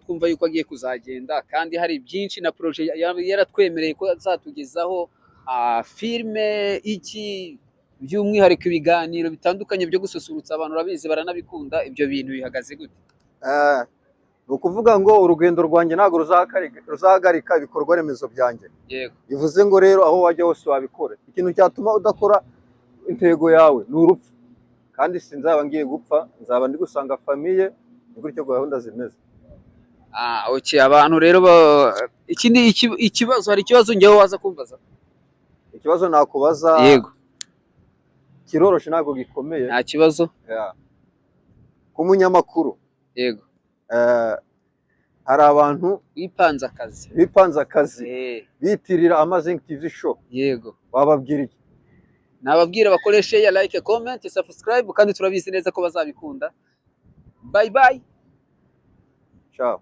twumva yuko agiye kuzagenda kandi hari byinshi na projet yaratwemereye ko azatugezaho filme iki by'umwihariko ibiganiro bitandukanye byo gususurutsa abantu, urabizi baranabikunda. Ibyo bintu bihagaze gute? Ni ukuvuga ngo urugendo rwanjye ntabwo ruzahagarika ibikorwa remezo byanjye. Yego. Bivuze ngo rero aho wajya hose wabikora. Ikintu cyatuma udakora intego yawe ni urupfu, kandi sinzaba ngiye gupfa, nzaba ndi gusanga famiye. Ni gutyo gahunda zimeze. Okay, abantu rero ikindi ikibazo, hari ikibazo njyewe waza kumbaza? Ikibazo nakubaza. Yego. Kiroroshe ntabwo gikomeye. Nta kibazo. Ku munyamakuru. Yego. Hari abantu bipanze akazi bitirira Amazing TV show. Yego. Wababwira iki? Nababwira bakoreshe ya like, comment, subscribe, kandi turabizi neza ko bazabikunda. Bye bye. Ciao.